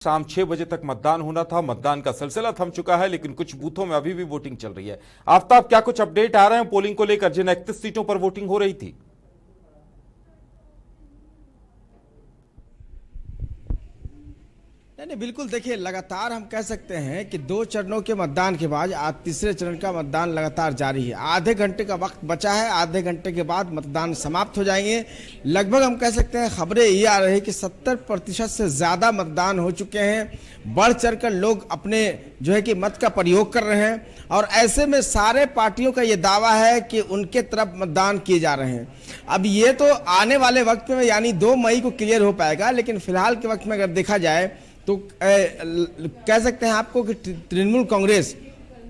शाम 6 बजे तक मतदान होना था। मतदान का सिलसिला थम चुका है, लेकिन कुछ बूथों में अभी भी वोटिंग चल रही है। आफ्ताब, क्या कुछ अपडेट आ रहे हैं पोलिंग को लेकर, जिन 31 सीटों पर वोटिंग हो रही थी? नहीं, बिल्कुल। देखिए, लगातार हम कह सकते हैं कि 2 चरणों के मतदान के बाद आज तीसरे चरण का मतदान लगातार जारी है। आधे घंटे का वक्त बचा है, आधे घंटे के बाद मतदान समाप्त हो जाएंगे। लगभग हम कह सकते हैं, खबरें ये आ रही है कि 70% से ज़्यादा मतदान हो चुके हैं। बढ़ चढ़कर लोग अपने जो है कि मत का प्रयोग कर रहे हैं, और ऐसे में सारे पार्टियों का ये दावा है कि उनके तरफ मतदान किए जा रहे हैं। अब ये तो आने वाले वक्त में यानी 2 मई को क्लियर हो पाएगा, लेकिन फिलहाल के वक्त में अगर देखा जाए तो कह सकते हैं आपको कि तृणमूल कांग्रेस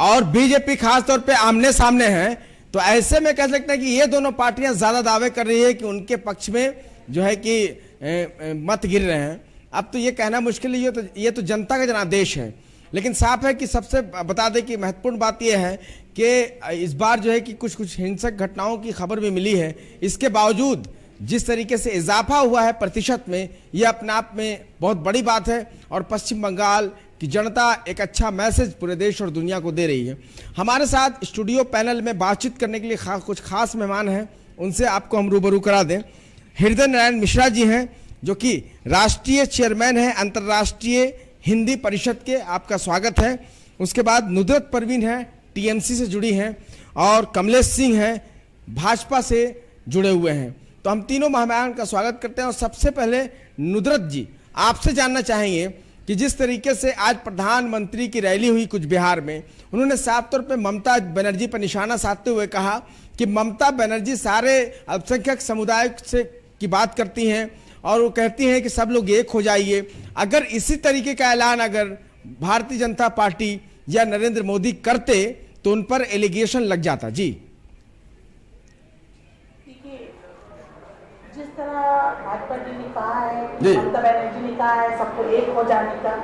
और बीजेपी खास तौर पे आमने सामने हैं। तो ऐसे में कह सकते हैं कि ये दोनों पार्टियां ज्यादा दावे कर रही है कि उनके पक्ष में जो है कि मत गिर रहे हैं। अब तो ये कहना मुश्किल है, ये तो जनता का जनादेश है। लेकिन साफ है कि सबसे बता दें कि महत्वपूर्ण बात यह है कि इस बार जो है कि कुछ हिंसक घटनाओं की खबर भी मिली है। इसके बावजूद जिस तरीके से इजाफा हुआ है प्रतिशत में, यह अपने आप में बहुत बड़ी बात है, और पश्चिम बंगाल की जनता एक अच्छा मैसेज पूरे देश और दुनिया को दे रही है। हमारे साथ स्टूडियो पैनल में बातचीत करने के लिए कुछ खास मेहमान हैं, उनसे आपको हम रूबरू करा दें। हृदय नारायण मिश्रा जी हैं, जो कि राष्ट्रीय चेयरमैन हैं अंतर्राष्ट्रीय हिंदी परिषद के, आपका स्वागत है। उसके बाद नुदरत परवीन हैं, टीएमसी से जुड़ी हैं, और कमलेश सिंह हैं, भाजपा से जुड़े हुए हैं। तो हम तीनों मेहमान का स्वागत करते हैं। और सबसे पहले नुदरत जी, आपसे जानना चाहेंगे कि जिस तरीके से आज प्रधानमंत्री की रैली हुई कुछ बिहार में, उन्होंने साफ तौर पे ममता बनर्जी पर निशाना साधते हुए कहा कि ममता बनर्जी सारे अल्पसंख्यक समुदाय से की बात करती हैं, और वो कहती हैं कि सब लोग एक हो जाइए। अगर इसी तरीके का ऐलान अगर भारतीय जनता पार्टी या नरेंद्र मोदी करते तो उन पर एलिगेशन लग जाता। जी, जिस तरह भाजपा जी ने कहा है, ममता बनर्जी ने कहा है सबको एक हो जाने का,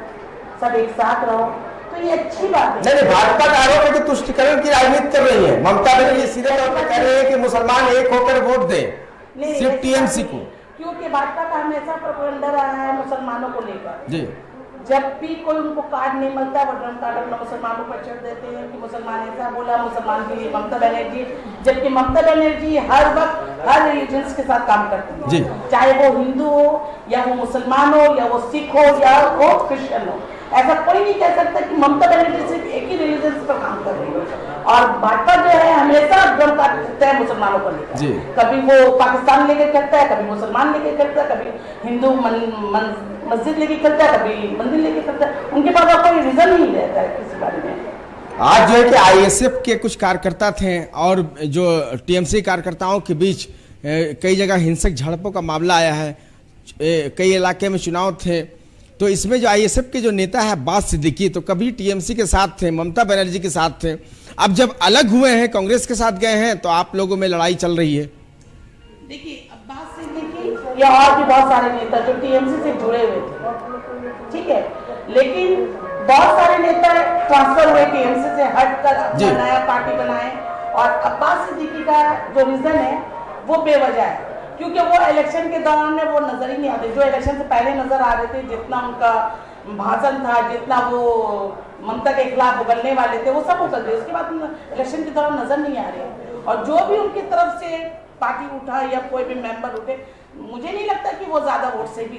सब एक साथ रहो, तो ये अच्छी बात है। नहीं, भाजपा का आरोप है कि तुष्टिकरण की राजनीति कर रही है। ममता बनर्जी सीधे तौर पर कह रही है कि मुसलमान एक होकर वोट दें सिर्फ टीएमसी को, क्योंकि भाजपा का हमेशा प्रोपेगेंडा रहा है मुसलमानों को लेकर। जी, जब भी कोई उनको कार्ड नहीं मिलता, वो ड्रम कार्ड अपना मुसलमानों पर चढ़ देते हैं कि मुसलमान ऐसा बोला, मुसलमान के लिए ममता बनर्जी। जबकि ममता बनर्जी हर वक्त हर रिलीजन्स के साथ काम करती है, चाहे वो हिंदू हो या वो मुसलमान हो या वो सिख हो या वो क्रिश्चियन हो। ऐसा कोई नहीं कह सकता कि ममता बनर्जी सिर्फ एक ही रिलीजन पर काम कर रही है। और भाजपा जो है हमेशा ड्रम कार्ड चढ़ता है मुसलमानों को लेकर। कभी वो पाकिस्तान लेकर चलता है, कभी मुसलमान लेकर चलता है, कभी हिंदू मस्जिद लेके चलता है, कभी मंदिर लेके चलता है। उनके पास कोई रीजन नहीं रहता है किसी बारे में। आज जो है कि आईएसएफ के कुछ कार्यकर्ता थे और जो टीएमसी कार्यकर्ताओं के बीच कई जगह हिंसक झड़पों का मामला आया है, कई इलाके में चुनाव थे। तो इसमें जो आईएसएफ के जो नेता है अब्बास सिद्दीकी, तो कभी टीएमसी के साथ थे, ममता बनर्जी के साथ थे, अब जब अलग हुए हैं, कांग्रेस के साथ गए हैं, तो आप लोगों में लड़ाई चल रही है। देखिए, अब्बास सिद्दीकी या और भी बहुत सारे नेता जो टीएमसी से जुड़े हुए थे, ठीक है, लेकिन बहुत सारे नेता ट्रांसफर हुए टीएमसी से हटकर अपना नया पार्टी बनाए। और अब्बास सिद्दीकी का जो रीजन है वो बेवजह है, क्योंकि वो इलेक्शन के दौरान में वो नजर ही नहीं आते। जो इलेक्शन से पहले नजर आ रहे थे, जितना उनका भाषण था, जितना वो ममता के खिलाफ बोलने वाले थे, वो सब हो सकते। उसके बाद इलेक्शन के दौरान नजर नहीं आ रहे। और जो भी उनकी तरफ से पार्टी उठा या कोई भी मेंबर उठे, मुझे नहीं लगता कि वो ज्यादा वोट से भी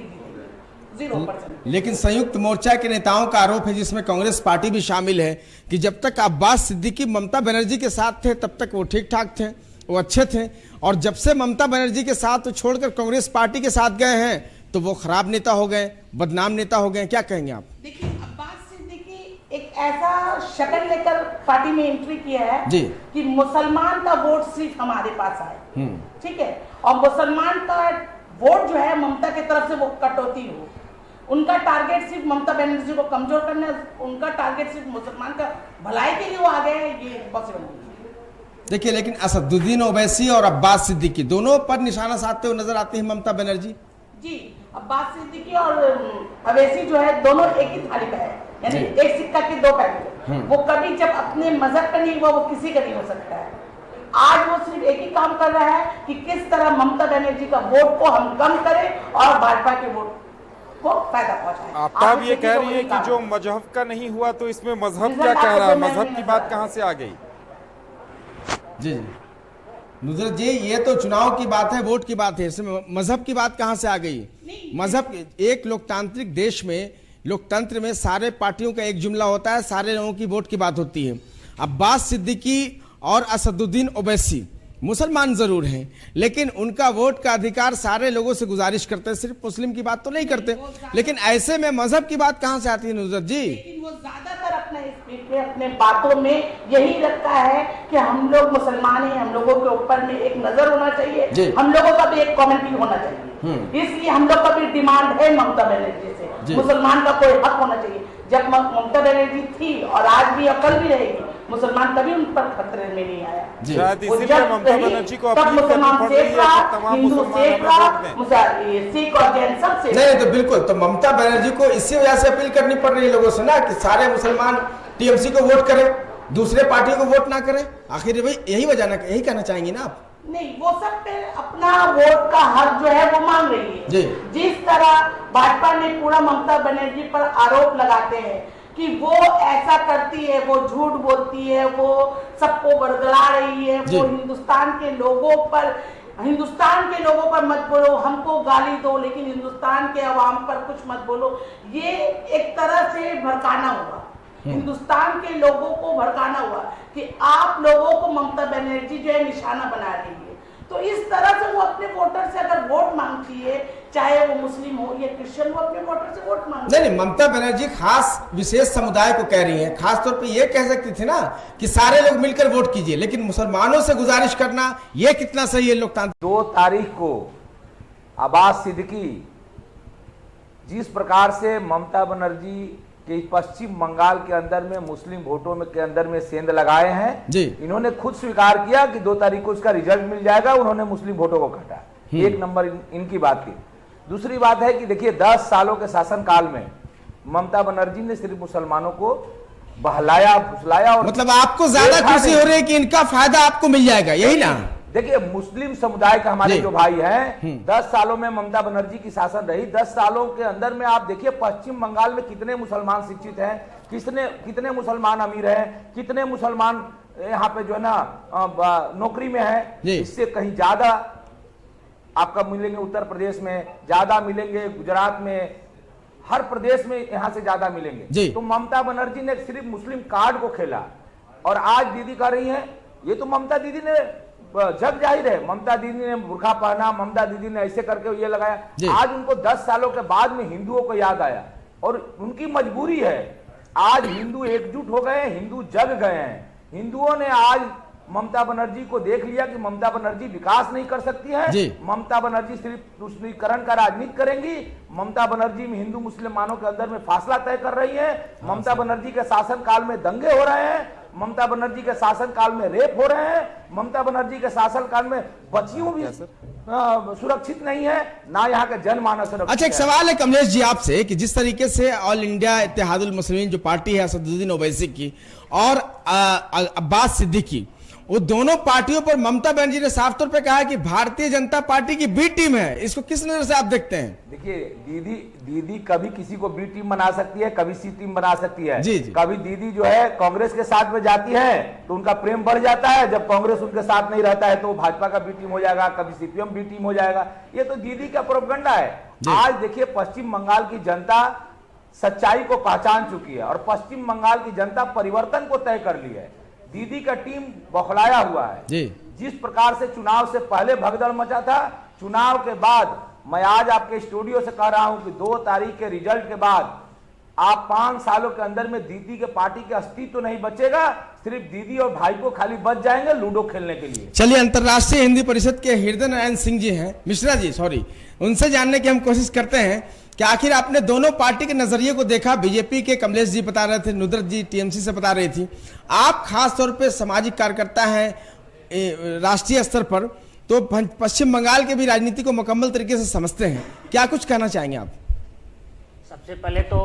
0%। लेकिन संयुक्त मोर्चा के नेताओं का आरोप है, जिसमें कांग्रेस पार्टी भी शामिल है, कि जब तक अब्बास सिद्दीकी ममता बनर्जी के साथ थे तब तक वो ठीक ठाक थे, वो अच्छे थे, और जब से ममता बनर्जी के साथ छोड़कर कांग्रेस पार्टी के साथ गए हैं तो वो खराब नेता हो गए, बदनाम नेता हो गए। क्या कहेंगे आप? देखिए, अब्बास सिद्दीकी एक ऐसा शक्ल लेकर पार्टी में एंट्री किया है जी कि मुसलमान का वोट सिर्फ हमारे पास आए, ठीक है, और मुसलमान का वोट जो है ममता की तरफ से वो कटौती हो। उनका टारगेट सिर्फ ममता बनर्जी को कमजोर करना, उनका टारगेट सिर्फ मुसलमान का भलाई के लिए वो आ गए हैं, ये पॉसिबल नहीं। देखिए, लेकिन असदुद्दीन ओवैसी और अब्बास सिद्दीकी दोनों पर निशाना साधते हुए नजर आती है ममता बनर्जी। जी, अब्बास सिद्दीकी और ओवैसी जो है दोनों एक ही थाली का है, यानी एक सिक्का के 2 पहलू। वो कभी जब अपने मजहब का नहीं हुआ, वो किसी का नहीं हो सकता है। आज वो सिर्फ एक ही काम कर रहा है कि किस तरह ममता बनर्जी का वोट को हम कम करें और भाजपा के वोट को फायदा पहुंचाए। आफ्ताब ये कह रही है कि जो मजहब का नहीं हुआ तो इसमें मजहब क्या कह रहा है, मजहब की बात कहां से आ गई? जी जी नुसरत जी, ये तो चुनाव की बात है, वोट की बात है, इसमें मजहब की बात कहां से आ गई? मजहब, एक लोकतांत्रिक देश में, लोकतंत्र में सारे पार्टियों का एक जुमला होता है, सारे लोगों की वोट की बात होती है। अब्बास सिद्दीकी और असदुद्दीन ओवैसी मुसलमान जरूर हैं, लेकिन उनका वोट का अधिकार सारे लोगों से गुजारिश करते हैं, सिर्फ मुस्लिम की बात तो नहीं करते। लेकिन ऐसे में मजहब की बात कहां से आती है नुसरत जी? लेकिन वो ज्यादातर अपने स्पीच में, अपने बातों में यही रखता है कि हम लोग मुसलमान हैं, हम लोगों के ऊपर में एक नजर होना चाहिए, हम लोगों का भी एक कमेंट्री होना चाहिए। इसलिए हम लोग का भी डिमांड है ममता बनर्जी से, मुसलमान का कोई हक होना चाहिए। जब ममता बनर्जी थी और आज भी और कल भी रहेगी, मुसलमान कभी उन पर खतरे में नहीं आया। शायद इसीलिए ममता बनर्जी को अपील करनी पड़ रही है कि तमाम मुसलमान हमें वोट दें। सिख और जैन सबसे नहीं तो बिल्कुल, तो ममता बनर्जी को इसी वजह से अपील करनी पड़ रही है लोगों से ना, कि सारे मुसलमान टीएमसी को वोट करें, दूसरे पार्टियों को वोट ना करें। आखिर भाई यही वजह ना, यही कहना चाहेंगी ना आप? नहीं, वो सब पे अपना वोट का हक जो है वो मांग रही है। जिस तरह भाजपा ने पूरा ममता बनर्जी पर आरोप लगाते हैं कि वो ऐसा करती है, वो झूठ बोलती है, वो सबको बरगला रही है, वो हिंदुस्तान के लोगों पर मत बोलो, हमको गाली दो, लेकिन हिंदुस्तान के अवाम पर कुछ मत बोलो, ये एक तरह से भड़काना हुआ, हिंदुस्तान के लोगों को भड़काना हुआ कि आप लोगों को ममता बनर्जी जो है निशाना बना रही है। तो इस तरह से वो अपने वोटर से अगर वोट मांगती है, चाहे वो मुस्लिम हो या क्रिश्चियन, वो अपने वोटर से वोट मांगती है। नहीं, ममता बनर्जी खास विशेष समुदाय को कह रही है, खास तौर पे ये कह सकती थी ना कि सारे लोग मिलकर वोट कीजिए, लेकिन मुसलमानों से गुजारिश करना ये कितना सही है लोकतांत्रिक? 2 तारीख को अब्बास सिद्दीकी जिस प्रकार से ममता बनर्जी कि पश्चिम बंगाल के अंदर में मुस्लिम वोटों में के अंदर में सेंध लगाए हैं जी, इन्होंने खुद स्वीकार किया कि 2 तारीख को इसका रिजल्ट मिल जाएगा, उन्होंने मुस्लिम वोटों को काटा। एक नंबर इनकी बात थी। दूसरी बात है कि देखिए 10 सालों के शासनकाल में ममता बनर्जी ने सिर्फ मुसलमानों को बहलाया फुसलाया, और मतलब आपको ज्यादा खुशी हो रही है कि इनका फायदा आपको मिल जाएगा, यही ना? देखिए मुस्लिम समुदाय का हमारे जो भाई हैं, 10 सालों में ममता बनर्जी की शासन रही, 10 सालों के अंदर में आप देखिए पश्चिम बंगाल में कितने मुसलमान शिक्षित हैं, कितने मुसलमान अमीर हैं, कितने मुसलमान यहाँ पे जो है ना नौकरी में है। इससे कहीं ज्यादा आपका मिलेंगे उत्तर प्रदेश में, ज्यादा मिलेंगे गुजरात में, हर प्रदेश में यहाँ से ज्यादा मिलेंगे। तो ममता बनर्जी ने सिर्फ मुस्लिम कार्ड को खेला, और आज दीदी कह रही है, ये तो ममता दीदी ने जग जाहिर है, ममता दीदी ने बुर्खा पहना, ममता दीदी ने ऐसे करके ये लगाया। आज उनको 10 सालों के बाद में हिंदुओं को याद आया, और उनकी मजबूरी है। आज हिंदू एकजुट हो गए, हिंदू जग गए हैं। हिंदुओं ने आज ममता बनर्जी को देख लिया कि ममता बनर्जी विकास नहीं कर सकती है, ममता बनर्जी सिर्फ तुष्टीकरण का राजनीति करेंगी, ममता बनर्जी में हिंदू मुसलमानों के अंदर में फासला तय कर रही है, ममता बनर्जी के शासन काल में दंगे हो रहे हैं, ममता बनर्जी के शासन काल में रेप हो रहे हैं, ममता बनर्जी के शासन काल में बच्चियों भी सुरक्षित नहीं है, ना यहाँ के जनमानस सुरक्षित। अच्छा, एक सवाल है कमलेश जी आपसे कि जिस तरीके से ऑल इंडिया इत्तेहादुल मुस्लिमीन जो पार्टी है असदुद्दीन ओवैसी की और अब्बास सिद्दीकी, वो दोनों पार्टियों पर ममता बनर्जी ने साफ तौर पे कहा है कि भारतीय जनता पार्टी की बी टीम है, इसको किस नजर से आप देखते हैं? देखिए दीदी कभी किसी को बी टीम बना सकती है, कभी सी टीम बना सकती है। जी। कभी दीदी जो है कांग्रेस के साथ में जाती है तो उनका प्रेम बढ़ जाता है, जब कांग्रेस उनके साथ नहीं रहता है तो भाजपा का बी टीम हो जाएगा, कभी सीपीएम बी टीम हो जाएगा। ये तो दीदी का प्रोपगंडा है। आज देखिए पश्चिम बंगाल की जनता सच्चाई को पहचान चुकी है, और पश्चिम बंगाल की जनता परिवर्तन को तय कर ली है। दीदी का टीम बौखलाया हुआ है जी। जिस प्रकार से चुनाव से पहले भगदड़ मचा था, चुनाव के बाद मैं आज आपके स्टूडियो से कह रहा हूं कि 2 तारीख के रिजल्ट के बाद आप 5 सालों के अंदर में दीदी के पार्टी के अस्तित्व तो नहीं बचेगा, सिर्फ दीदी और भाई को खाली बच जाएंगे लूडो खेलने के लिए। चलिए, अंतर्राष्ट्रीय हिंदी परिषद के हृदय नारायण सिंह जी हैं, मिश्रा जी सॉरी, उनसे जानने की हम कोशिश करते हैं कि आखिर आपने दोनों पार्टी के नजरिए को देखा। बीजेपी के कमलेश जी बता रहे थे, नुसरत जी टीएमसी से बता रही थी, आप खास तौर पे सामाजिक कार्यकर्ता हैं राष्ट्रीय स्तर पर, तो पश्चिम बंगाल के भी राजनीति को मुकम्मल तरीके से समझते हैं, क्या कुछ कहना चाहेंगे आप? सबसे पहले तो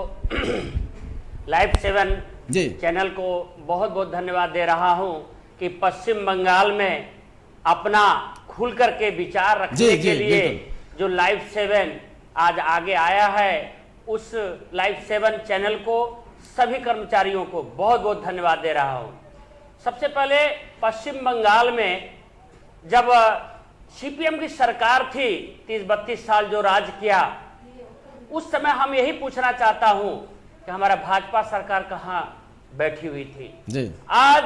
लाइव 7 चैनल को बहुत बहुत धन्यवाद दे रहा हूं कि पश्चिम बंगाल में अपना खुल करके विचार रखने के लिए जो लाइव 7 आज आगे आया है, उस लाइव 7 चैनल को, सभी कर्मचारियों को बहुत बहुत धन्यवाद दे रहा हूं। सबसे पहले पश्चिम बंगाल में जब सीपीएम की सरकार थी, 30-32 साल जो राज किया, उस समय हम यही पूछना चाहता हूं कि हमारा भाजपा सरकार कहां बैठी हुई थी जी। आज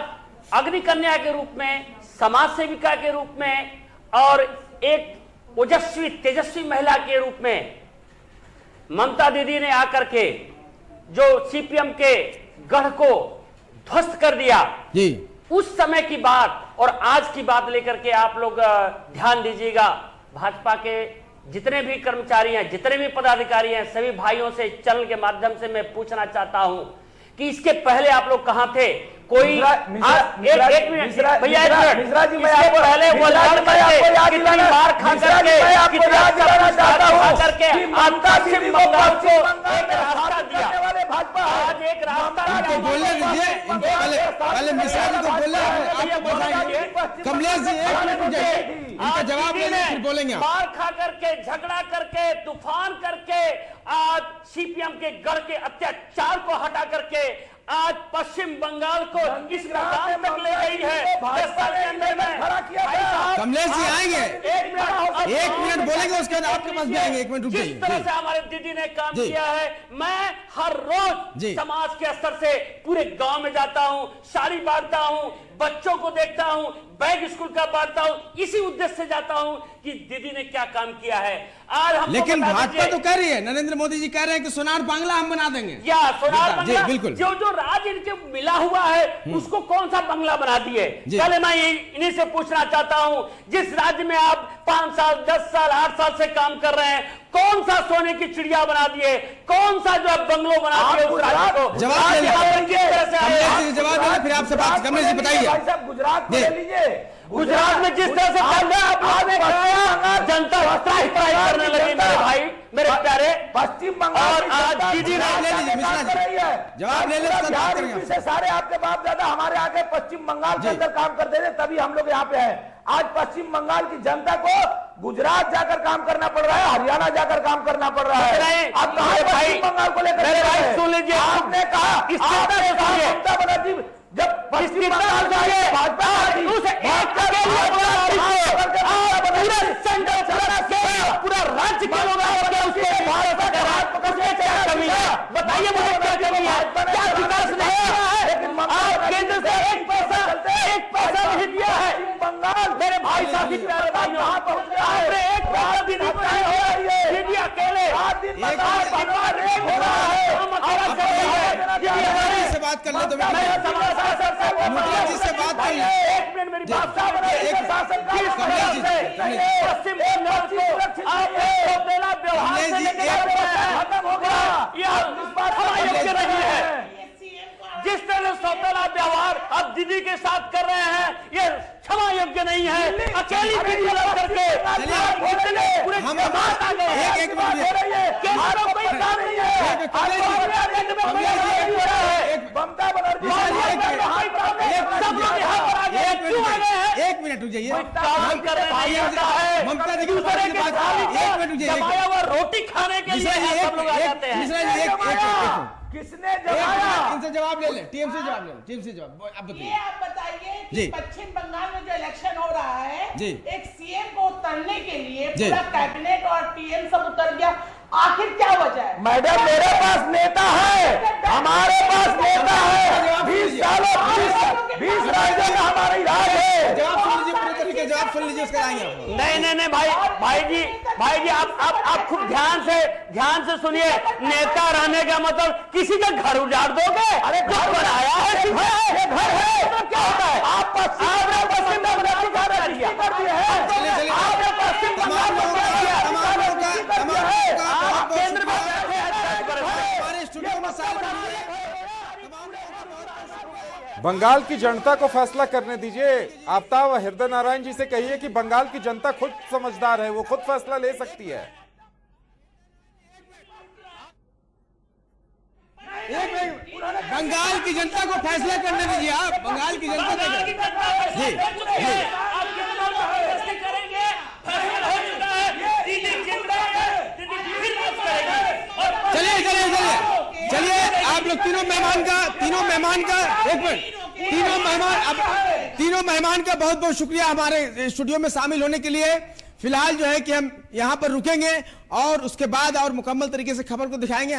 अग्निकन्या के रूप में, समाज सेविका के रूप में और एक ओजस्वी तेजस्वी महिला के रूप में ममता दीदी ने आकर के जो सीपीएम के गढ़ को ध्वस्त कर दिया जी। उस समय की बात और आज की बात लेकर के आप लोग ध्यान दीजिएगा। भाजपा के जितने भी कर्मचारी हैं, जितने भी पदाधिकारी हैं, सभी भाइयों से चैनल के माध्यम से मैं पूछना चाहता हूं कि इसके पहले आप लोग कहां थे? कोई एक मिनट भैया, मिश्रा जी, मैं आपको पहले वो कितनी मार खा करके, ममता पश्चिम बंगाल को एक रास्ता दिया, आज एक रास्ता बोलने दीजिए। पहले मिश्रा जी को बोलने, कमलेश जी एक मिनट इनका जवाब लेने फिर बोलेंगे। मार खा करके, झगड़ा करके, तूफान करके आज सीपीएम के गढ़ के अत्याचार को हटा करके आज पश्चिम बंगाल को इस मुकाम तक ले गई है। 10 साल के अंदर में कमलेश जी आएंगे, एक मिनट बोलेंगे, उसके बाद आपके पास भी आएंगे। एक मिनट रुक जाइए। जिस तरह से हमारे दीदी ने काम किया है, मैं हर रोज समाज के स्तर से पूरे गांव में जाता हूं, साड़ी बांटता हूं, बच्चों को देखता हूं, बैग स्कूल का बांटता हूं, इसी उद्देश्य से जाता हूं कि दीदी ने क्या काम किया है। आज हम लेकिन भाजपा तो कह रही है, नरेंद्र मोदी जी कह रहे हैं कि सोनार बांग्ला हम बना देंगे। या सोनार बांग्ला, बिल्कुल। जो राज इनके मिला हुआ है उसको कौन सा बंगला बना दिए? पहले मैं इन्हीं से पूछना चाहता हूं, जिस राज्य में आप 5 साल, 10 साल, 8 साल से काम कर रहे हैं, कौन सा सोने की चिड़िया बना दिए? कौन सा जो बंगलो बना दिए उस राज्य को? जवाब दे जवाब फिर आपसे बात। कमलेश जी बताइए। गुजरात ले लीजिए। गुजरात में जिस तरह से जनता स्ट्राइक करने लगी मेरे भाई, मेरे प्यारे, पश्चिम बंगाल और आज दीदी जवाब ले ले। से सारे आपके बाप दादा हमारे आगे पश्चिम बंगाल के अंदर काम करते थे, तभी हम लोग यहाँ पे हैं। आज पश्चिम बंगाल की जनता को गुजरात जाकर काम करना पड़ रहा है, हरियाणा जाकर काम करना पड़ रहा है। आप कहा पश्चिम बंगाल को लेकर सुन लीजिए, आपने कहा ममता बनर्जी जब पश्चिम बंगाल भाजपा पूरा राज्य के लोग बताइए मुझे क्या कमी है, क्या विकास नहीं हुआ है? आप केंद्र से एक पैसा नहीं दिया है। बंगाल मेरे भाई साथी प्यारे भाइयों, आपने एक पैसा भी नहीं दिया है। दीदी अकेले से बात कर ले तो से बात कर ले। एक मिनट मेरी बात पश्चिम बंगाल को आपने सौतेला व्यवहार से लेकर खत्म हो गया, यह नहीं है। जिस तरह से सौतेला व्यवहार आप दीदी के साथ कर रहे हैं, ये क्षमा योग्य नहीं है। अकेली दीदी लग करके पूरे जमात आ गए हैं। केंद्र में कोई काम नहीं है। ममता बनर्जी सब लोग यहाँ पर आ गए, क्यों आ गए हैं? एक मिनट रुक जाइए। काम कर रहे हैं, ममता देखिए, दूसरे के एक मिनट रुक जाइए। जमाया हुआ रोटी खाने के लिए सब लोग आ जाते हैं। किसने जमाया? इनसे जवाब ले ले, टीएम से जवाब ले ले, टीएम से जवाब। अब बताइए, ये आप बताइए कि पश्चिम बंगाल में जो इलेक्शन हो रहा है, एक सीएम को उतरने के लिए पूरा कैबिनेट और टीएम सब उतर गया, आखिर क्या वजह है? मैडम, मेरे पास नेता है, हमारे पास नेता है। 20 सालों 20 राज्यों में हमारी राज है। जवाब सुन लीजिए, पूरे तरीके जवाब सुन लीजिए, उसका आएंगे। नहीं भाई जी आप खूब ध्यान से सुनिए। नेता रहने का मतलब किसी का घर उजाड़ दोगे? अरे जो बनाया है ये घर है, तो क्या होता है? आप पश्चिम बंगाल की बात कर दिया, आपने पश्चिम बंगाल को क्या किया? आप केंद्र में बैठे हमारे स्टूडियो में बंगाल की जनता को फैसला करने दीजिए। आफ्ताब हृदय नारायण जी से कहिए कि बंगाल की जनता खुद समझदार है, वो खुद फैसला ले सकती है। बंगाल की जनता को फैसला करने दीजिए। आप बंगाल की जनता चलिए तीनों मेहमान का एक मिनट, तीनों मेहमान का बहुत बहुत शुक्रिया हमारे स्टूडियो में शामिल होने के लिए। फिलहाल जो है कि हम यहाँ पर रुकेंगे और उसके बाद और मुकम्मल तरीके से खबर को दिखाएंगे।